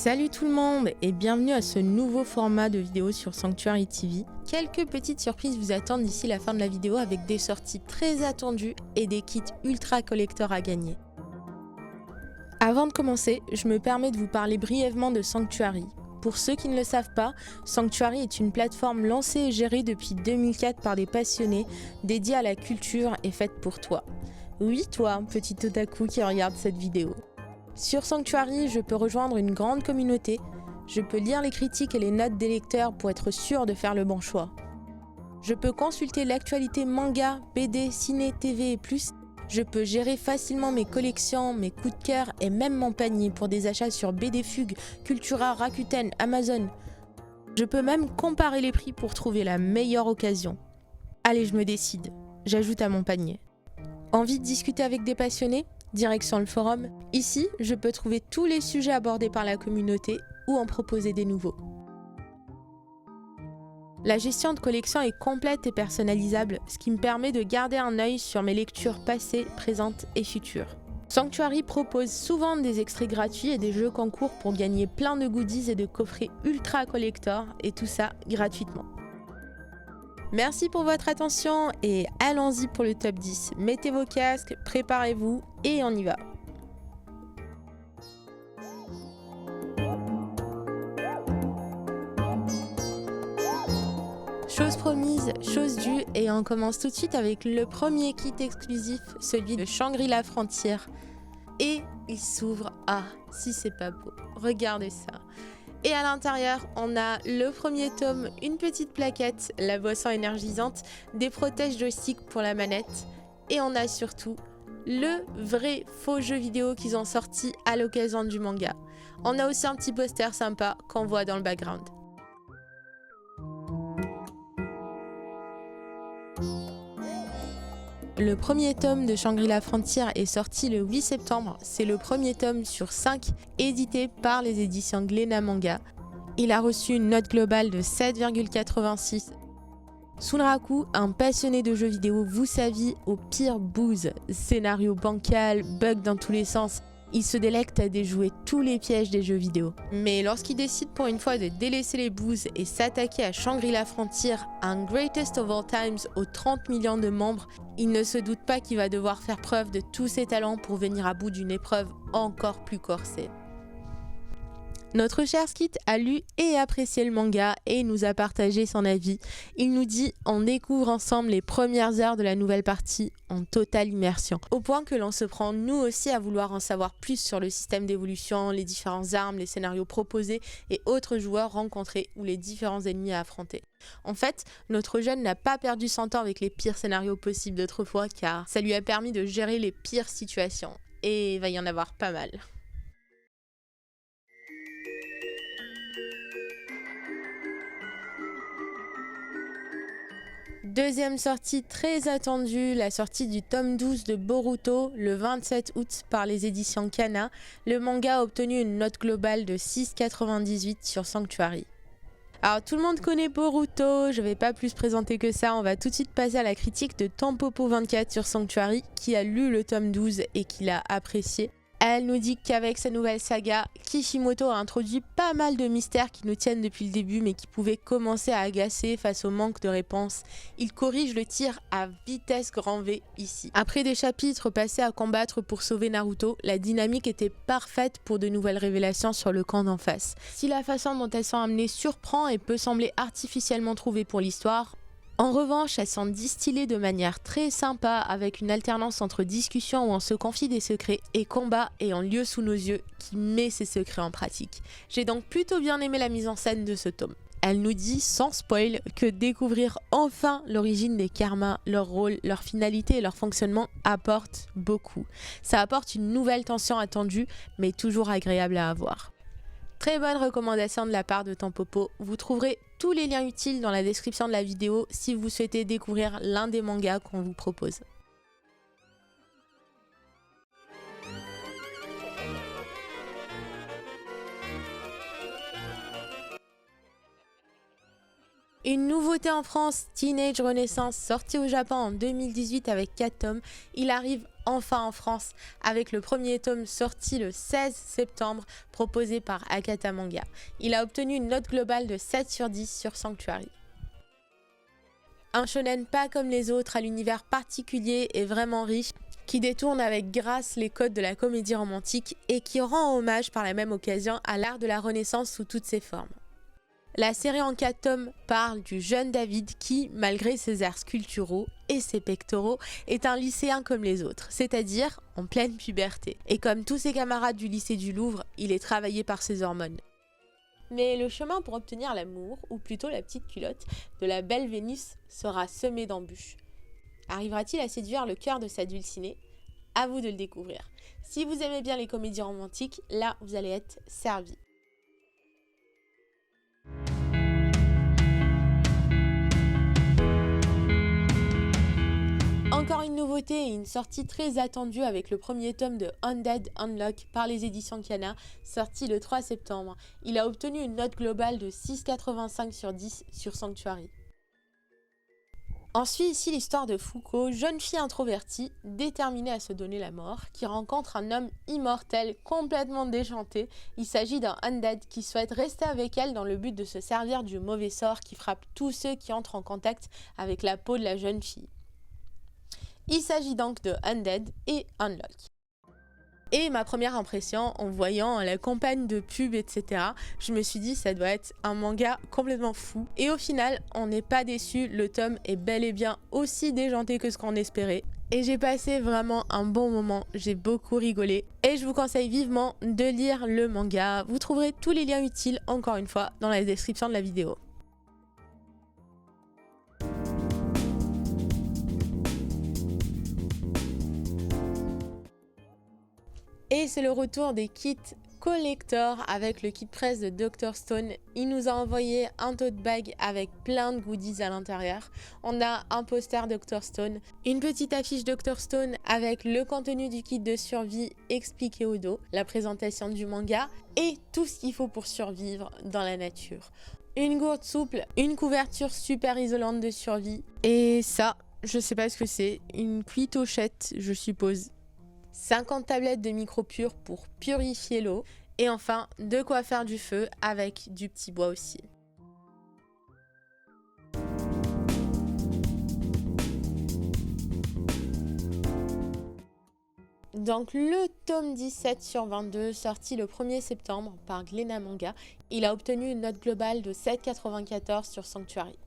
Salut tout le monde et bienvenue à ce nouveau format de vidéo sur Sanctuary TV. Quelques petites surprises vous attendent d'ici la fin de la vidéo avec des sorties très attendues et des kits ultra collector à gagner. Avant de commencer, je me permets de vous parler brièvement de Sanctuary. Pour ceux qui ne le savent pas, Sanctuary est une plateforme lancée et gérée depuis 2004 par des passionnés, dédiée à la culture et faite pour toi. Oui, toi, petit otaku qui regarde cette vidéo. Sur Sanctuary, je peux rejoindre une grande communauté, je peux lire les critiques et les notes des lecteurs pour être sûr de faire le bon choix. Je peux consulter l'actualité manga, BD, ciné, TV et plus. Je peux gérer facilement mes collections, mes coups de cœur et même mon panier pour des achats sur BD Fugue, Cultura, Rakuten, Amazon. Je peux même comparer les prix pour trouver la meilleure occasion. Allez, je me décide, j'ajoute à mon panier. Envie de discuter avec des passionnés ? Direction le forum. Ici, je peux trouver tous les sujets abordés par la communauté ou en proposer des nouveaux. La gestion de collection est complète et personnalisable, ce qui me permet de garder un œil sur mes lectures passées, présentes et futures. Sanctuary propose souvent des extraits gratuits et des jeux concours pour gagner plein de goodies et de coffrets ultra collector, et tout ça gratuitement. Merci pour votre attention et allons-y pour le top 10. Mettez vos casques, préparez-vous et on y va. Chose promise, chose due, et on commence tout de suite avec le premier kit exclusif, celui de Shangri-La Frontier. Et il s'ouvre, ah si c'est pas beau, regardez ça. Et à l'intérieur, on a le premier tome, une petite plaquette, la boisson énergisante, des protèges joystick pour la manette. Et on a surtout le vrai faux jeu vidéo qu'ils ont sorti à l'occasion du manga. On a aussi un petit poster sympa qu'on voit dans le background. Le premier tome de Shangri-La Frontier est sorti le 8 septembre. C'est le premier tome sur 5 édité par les éditions Glénat Manga. Il a reçu une note globale de 7,86. Sunraku, un passionné de jeux vidéo, voue sa vie au pire bouse. Scénario bancal, bugs dans tous les sens. Il se délecte à déjouer tous les pièges des jeux vidéo. Mais lorsqu'il décide pour une fois de délaisser les bouses et s'attaquer à Shangri-La Frontier, un Greatest of All Times aux 30 millions de membres, il ne se doute pas qu'il va devoir faire preuve de tous ses talents pour venir à bout d'une épreuve encore plus corsée. Notre cher Skit a lu et apprécié le manga et nous a partagé son avis. Il nous dit « On découvre ensemble les premières heures de la nouvelle partie en totale immersion ». Au point que l'on se prend nous aussi à vouloir en savoir plus sur le système d'évolution, les différentes armes, les scénarios proposés et autres joueurs rencontrés ou les différents ennemis à affronter. En fait, notre jeune n'a pas perdu son temps avec les pires scénarios possibles d'autrefois car ça lui a permis de gérer les pires situations. Et il va y en avoir pas mal. Deuxième sortie très attendue, la sortie du tome 12 de Boruto le 27 août par les éditions Kana. Le manga a obtenu une note globale de 6,98 sur Sanctuary. Alors tout le monde connaît Boruto, je vais pas plus présenter que ça, on va tout de suite passer à la critique de Tampopo24 sur Sanctuary qui a lu le tome 12 et qui l'a apprécié. Elle nous dit qu'avec sa nouvelle saga, Kishimoto a introduit pas mal de mystères qui nous tiennent depuis le début mais qui pouvaient commencer à agacer face au manque de réponses. Il corrige le tir à vitesse grand V ici. Après des chapitres passés à combattre pour sauver Naruto, la dynamique était parfaite pour de nouvelles révélations sur le camp d'en face. Si la façon dont elles sont amenées surprend et peut sembler artificiellement trouvée pour l'histoire, en revanche, elles sont distillées de manière très sympa avec une alternance entre discussions où on se confie des secrets et combats ayant lieu sous nos yeux qui met ces secrets en pratique. J'ai donc plutôt bien aimé la mise en scène de ce tome. Elle nous dit, sans spoil, que découvrir enfin l'origine des karmas, leur rôle, leur finalité et leur fonctionnement apporte beaucoup. Ça apporte une nouvelle tension attendue, mais toujours agréable à avoir. Très bonne recommandation de la part de Tampopo. Vous trouverez tous les liens utiles dans la description de la vidéo si vous souhaitez découvrir l'un des mangas qu'on vous propose. Une nouveauté en France, Teenage Renaissance, sorti au Japon en 2018 avec 4 tomes, il arrive enfin en France avec le premier tome sorti le 16 septembre proposé par Akata Manga. Il a obtenu une note globale de 7 sur 10 sur Sanctuary. Un shonen pas comme les autres, à l'univers particulier et vraiment riche, qui détourne avec grâce les codes de la comédie romantique et qui rend hommage par la même occasion à l'art de la Renaissance sous toutes ses formes. La série en 4 tomes parle du jeune David qui, malgré ses airs sculpturaux et ses pectoraux, est un lycéen comme les autres, c'est-à-dire en pleine puberté. Et comme tous ses camarades du lycée du Louvre, il est travaillé par ses hormones. Mais le chemin pour obtenir l'amour, ou plutôt la petite culotte, de la belle Vénus sera semé d'embûches. Arrivera-t-il à séduire le cœur de sa dulcinée? À vous de le découvrir. Si vous aimez bien les comédies romantiques, là vous allez être servi. Encore une nouveauté et une sortie très attendue avec le premier tome de Undead Unluck par les éditions Kana, sorti le 3 septembre. Il a obtenu une note globale de 6,85 sur 10 sur Sanctuary. On suit ici l'histoire de Fuko, jeune fille introvertie, déterminée à se donner la mort, qui rencontre un homme immortel complètement déjanté. Il s'agit d'un Undead qui souhaite rester avec elle dans le but de se servir du mauvais sort qui frappe tous ceux qui entrent en contact avec la peau de la jeune fille. Il s'agit donc de Undead et Unluck. Et ma première impression en voyant la campagne de pub, etc., je me suis dit ça doit être un manga complètement fou. Et au final, on n'est pas déçu, le tome est bel et bien aussi déjanté que ce qu'on espérait. Et j'ai passé vraiment un bon moment, j'ai beaucoup rigolé. Et je vous conseille vivement de lire le manga. Vous trouverez tous les liens utiles, encore une fois, dans la description de la vidéo. Et c'est le retour des kits collector avec le kit presse de Dr Stone. Il nous a envoyé un tote bag avec plein de goodies à l'intérieur. On a un poster Dr Stone, une petite affiche Dr Stone avec le contenu du kit de survie expliqué au dos, la présentation du manga et tout ce qu'il faut pour survivre dans la nature. Une gourde souple, une couverture super isolante de survie et ça, je sais pas ce que c'est, une cuitochette je suppose. 50 tablettes de micro-pur pour purifier l'eau. Et enfin, de quoi faire du feu avec du petit bois aussi. Donc le tome 17 sur 22, sorti le 1er septembre par Glénat Manga, il a obtenu une note globale de 7,94 sur Sanctuary.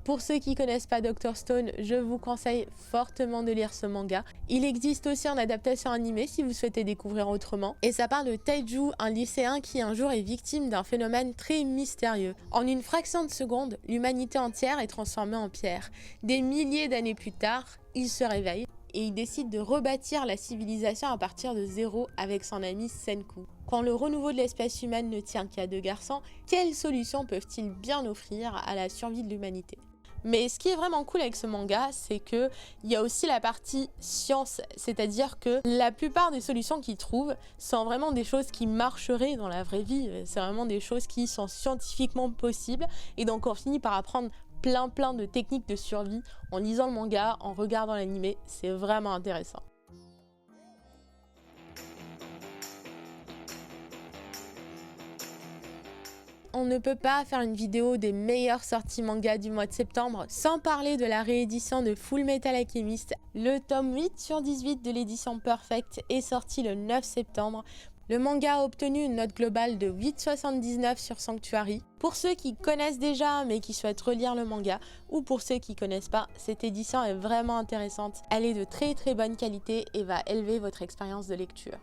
Pour ceux qui ne connaissent pas Dr Stone, je vous conseille fortement de lire ce manga. Il existe aussi en adaptation animée si vous souhaitez découvrir autrement. Et ça parle de Taiju, un lycéen qui un jour est victime d'un phénomène très mystérieux. En une fraction de seconde, l'humanité entière est transformée en pierre. Des milliers d'années plus tard, il se réveille et il décide de rebâtir la civilisation à partir de zéro avec son ami Senku. Quand le renouveau de l'espèce humaine ne tient qu'à 2 garçons, quelles solutions peuvent-ils bien offrir à la survie de l'humanité ? Mais ce qui est vraiment cool avec ce manga, c'est qu'il y a aussi la partie science, c'est-à-dire que la plupart des solutions qu'ils trouvent sont vraiment des choses qui marcheraient dans la vraie vie. C'est vraiment des choses qui sont scientifiquement possibles et donc on finit par apprendre plein de techniques de survie en lisant le manga, en regardant l'animé, c'est vraiment intéressant. On ne peut pas faire une vidéo des meilleures sorties manga du mois de septembre sans parler de la réédition de Full Metal Alchemist. Le tome 8 sur 18 de l'édition Perfect est sorti le 9 septembre. Le manga a obtenu une note globale de 8,79 sur Sanctuary. Pour ceux qui connaissent déjà mais qui souhaitent relire le manga, ou pour ceux qui ne connaissent pas, cette édition est vraiment intéressante. Elle est de très bonne qualité et va élever votre expérience de lecture.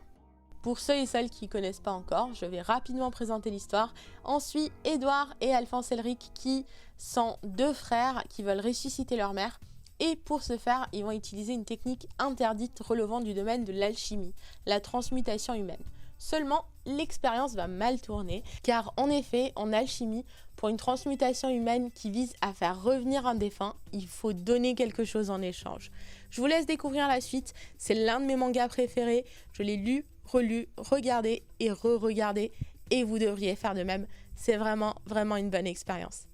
Pour ceux et celles qui ne connaissent pas encore, je vais rapidement présenter l'histoire. On suit Edouard et Alphonse Elric qui sont 2 frères qui veulent ressusciter leur mère. Et pour ce faire, ils vont utiliser une technique interdite relevant du domaine de l'alchimie, la transmutation humaine. Seulement, l'expérience va mal tourner, car en effet, en alchimie, pour une transmutation humaine qui vise à faire revenir un défunt, il faut donner quelque chose en échange. Je vous laisse découvrir la suite, c'est l'un de mes mangas préférés, je l'ai lu, relu, regardé et re-regardé, et vous devriez faire de même, c'est vraiment une bonne expérience.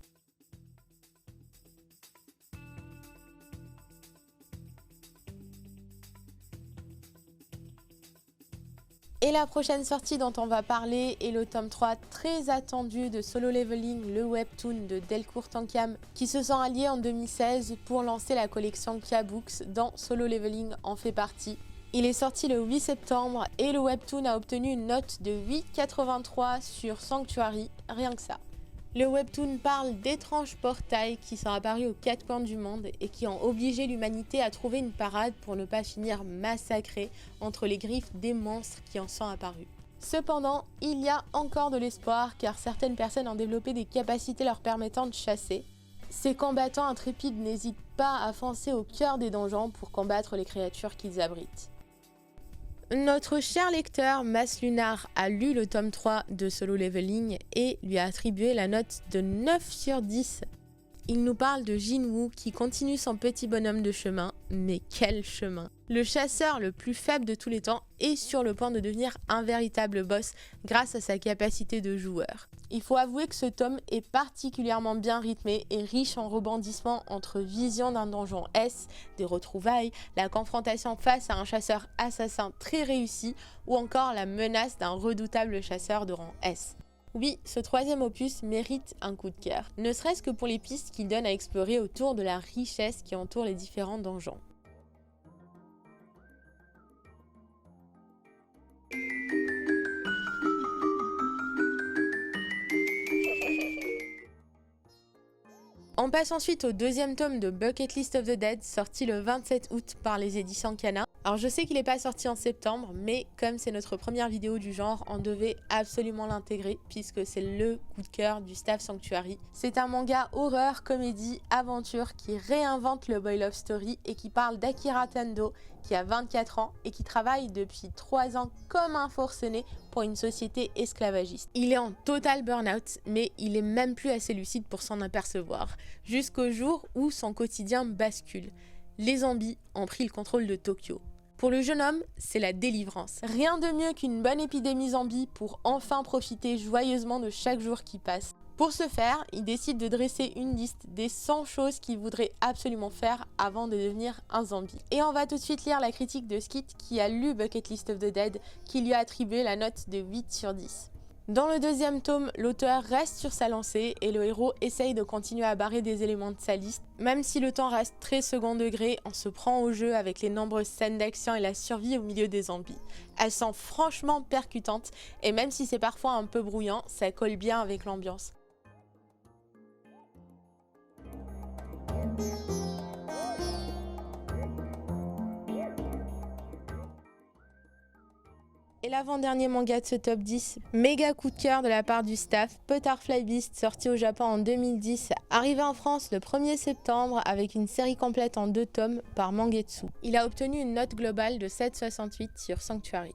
Et la prochaine sortie dont on va parler est le tome 3 très attendu de Solo Leveling, le webtoon de Delcourt Tankam, qui se sont alliés en 2016 pour lancer la collection K-Books, dont Solo Leveling en fait partie. Il est sorti le 8 septembre et le webtoon a obtenu une note de 8,83 sur Sanctuary, rien que ça. Le webtoon parle d'étranges portails qui sont apparus aux quatre coins du monde et qui ont obligé l'humanité à trouver une parade pour ne pas finir massacrée entre les griffes des monstres qui en sont apparus. Cependant, il y a encore de l'espoir car certaines personnes ont développé des capacités leur permettant de chasser. Ces combattants intrépides n'hésitent pas à foncer au cœur des donjons pour combattre les créatures qu'ils abritent. Notre cher lecteur Mas Lunar a lu le tome 3 de Solo Leveling et lui a attribué la note de 9 sur 10. Il nous parle de Jinwoo qui continue son petit bonhomme de chemin, mais quel chemin! Le chasseur le plus faible de tous les temps est sur le point de devenir un véritable boss grâce à sa capacité de joueur. Il faut avouer que ce tome est particulièrement bien rythmé et riche en rebondissements entre vision d'un donjon S, des retrouvailles, la confrontation face à un chasseur assassin très réussi ou encore la menace d'un redoutable chasseur de rang S. Oui, ce troisième opus mérite un coup de cœur, ne serait-ce que pour les pistes qu'il donne à explorer autour de la richesse qui entoure les différents donjons. On passe ensuite au deuxième tome de Bucket List of the Dead, sorti le 27 août par les éditions Kana. Alors je sais qu'il n'est pas sorti en septembre, mais comme c'est notre première vidéo du genre, on devait absolument l'intégrer puisque c'est le coup de cœur du staff Sanctuary. C'est un manga horreur, comédie, aventure qui réinvente le boy love story et qui parle d'Akira Tando qui a 24 ans et qui travaille depuis 3 ans comme un forcené pour une société esclavagiste. Il est en total burn-out, mais il est même plus assez lucide pour s'en apercevoir, jusqu'au jour où son quotidien bascule. Les zombies ont pris le contrôle de Tokyo. Pour le jeune homme, c'est la délivrance. Rien de mieux qu'une bonne épidémie zombie pour enfin profiter joyeusement de chaque jour qui passe. Pour ce faire, il décide de dresser une liste des 100 choses qu'il voudrait absolument faire avant de devenir un zombie. Et on va tout de suite lire la critique de Skit qui a lu Bucket List of the Dead, qui lui a attribué la note de 8 sur 10. Dans le deuxième tome, l'auteur reste sur sa lancée et le héros essaye de continuer à barrer des éléments de sa liste. Même si le temps reste très second degré, on se prend au jeu avec les nombreuses scènes d'action et la survie au milieu des zombies. Elles sont franchement percutantes et même si c'est parfois un peu brouillant, ça colle bien avec l'ambiance. Et l'avant-dernier manga de ce top 10, méga coup de cœur de la part du staff, Butterfly Beast, sorti au Japon en 2010, arrivé en France le 1er septembre avec une série complète en 2 tomes par Mangetsu. Il a obtenu une note globale de 7,68 sur Sanctuary.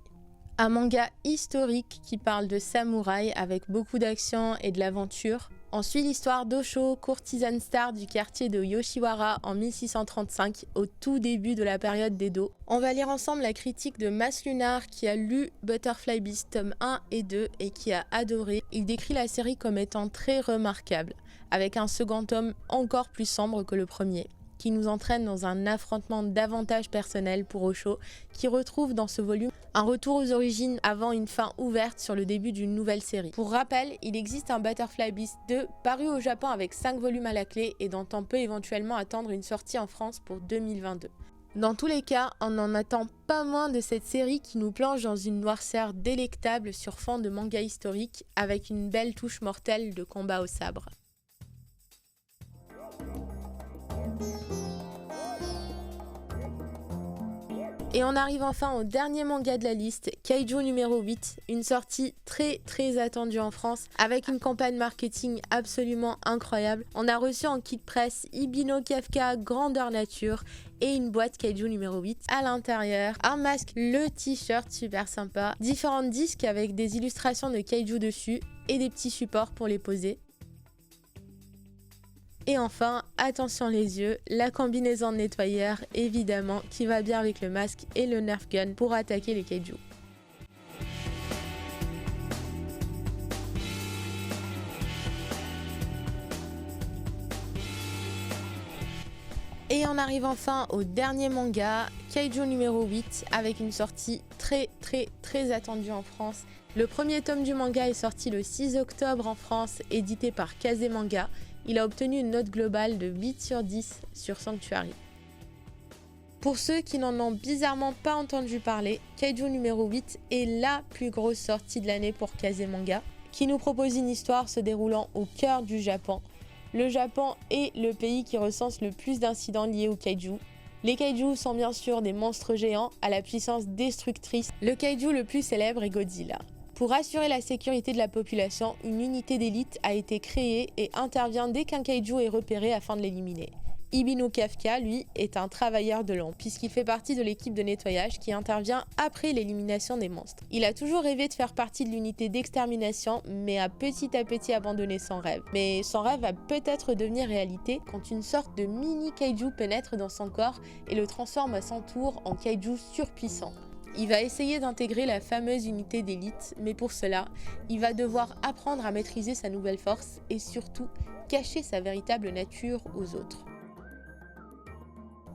Un manga historique qui parle de samouraï avec beaucoup d'action et de l'aventure. On suit l'histoire d'Osho, courtisane star du quartier de Yoshiwara en 1635, au tout début de la période d'Edo. On va lire ensemble la critique de Mas Lunar qui a lu Butterfly Beast tome 1 et 2 et qui a adoré. Il décrit la série comme étant très remarquable, avec un second tome encore plus sombre que le premier, qui nous entraîne dans un affrontement davantage personnel pour Osho, qui retrouve dans ce volume un retour aux origines avant une fin ouverte sur le début d'une nouvelle série. Pour rappel, il existe un Butterfly Beast 2 paru au Japon avec 5 volumes à la clé et dont on peut éventuellement attendre une sortie en France pour 2022. Dans tous les cas, on n'en attend pas moins de cette série qui nous plonge dans une noirceur délectable sur fond de manga historique avec une belle touche mortelle de combat au sabre. Et on arrive enfin au dernier manga de la liste, Kaiju numéro 8, une sortie très attendue en France avec une campagne marketing absolument incroyable. On a reçu en kit presse Ibino Kafka grandeur nature et une boîte Kaiju numéro 8 à l'intérieur, un masque, le t-shirt super sympa, différents disques avec des illustrations de Kaiju dessus et des petits supports pour les poser. Et enfin, attention les yeux, la combinaison de nettoyeur évidemment qui va bien avec le masque et le Nerf Gun pour attaquer les kaiju. Et on arrive enfin au dernier manga, Kaiju numéro 8, avec une sortie très attendue en France. Le premier tome du manga est sorti le 6 octobre en France, édité par Kazemanga. Il a obtenu une note globale de 8 sur 10 sur Sanctuary. Pour ceux qui n'en ont bizarrement pas entendu parler, Kaiju numéro 8 est la plus grosse sortie de l'année pour Kazemanga, qui nous propose une histoire se déroulant au cœur du Japon. Le Japon est le pays qui recense le plus d'incidents liés aux kaiju. Les kaiju sont bien sûr des monstres géants à la puissance destructrice. Le kaiju le plus célèbre est Godzilla. Pour assurer la sécurité de la population, une unité d'élite a été créée et intervient dès qu'un kaiju est repéré afin de l'éliminer. Ibino Kafka, lui, est un travailleur de l'ombre, puisqu'il fait partie de l'équipe de nettoyage qui intervient après l'élimination des monstres. Il a toujours rêvé de faire partie de l'unité d'extermination, mais a petit à petit abandonné son rêve. Mais son rêve va peut-être devenir réalité quand une sorte de mini kaiju pénètre dans son corps et le transforme à son tour en kaiju surpuissant. Il va essayer d'intégrer la fameuse unité d'élite, mais pour cela, il va devoir apprendre à maîtriser sa nouvelle force et surtout cacher sa véritable nature aux autres.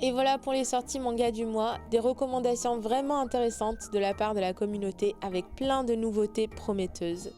Et voilà pour les sorties manga du mois, des recommandations vraiment intéressantes de la part de la communauté avec plein de nouveautés prometteuses.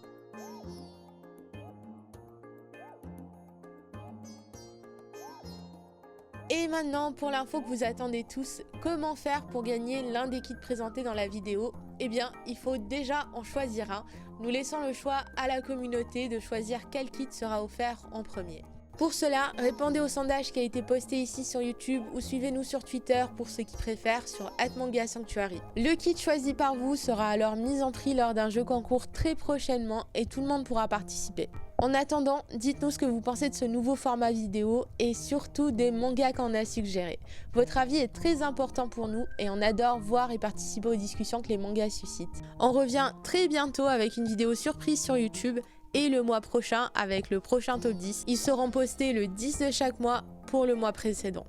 Et maintenant pour l'info que vous attendez tous, comment faire pour gagner l'un des kits présentés dans la vidéo? Eh bien, il faut déjà en choisir un. Nous laissons le choix à la communauté de choisir quel kit sera offert en premier. Pour cela, répondez au sondage qui a été posté ici sur YouTube ou suivez-nous sur Twitter pour ceux qui préfèrent sur @mangasanctuary. Le kit choisi par vous sera alors mis en prix lors d'un jeu concours très prochainement et tout le monde pourra participer. En attendant, dites-nous ce que vous pensez de ce nouveau format vidéo et surtout des mangas qu'on a suggérés. Votre avis est très important pour nous et on adore voir et participer aux discussions que les mangas suscitent. On revient très bientôt avec une vidéo surprise sur YouTube et le mois prochain avec le prochain top 10. Ils seront postés le 10 de chaque mois pour le mois précédent.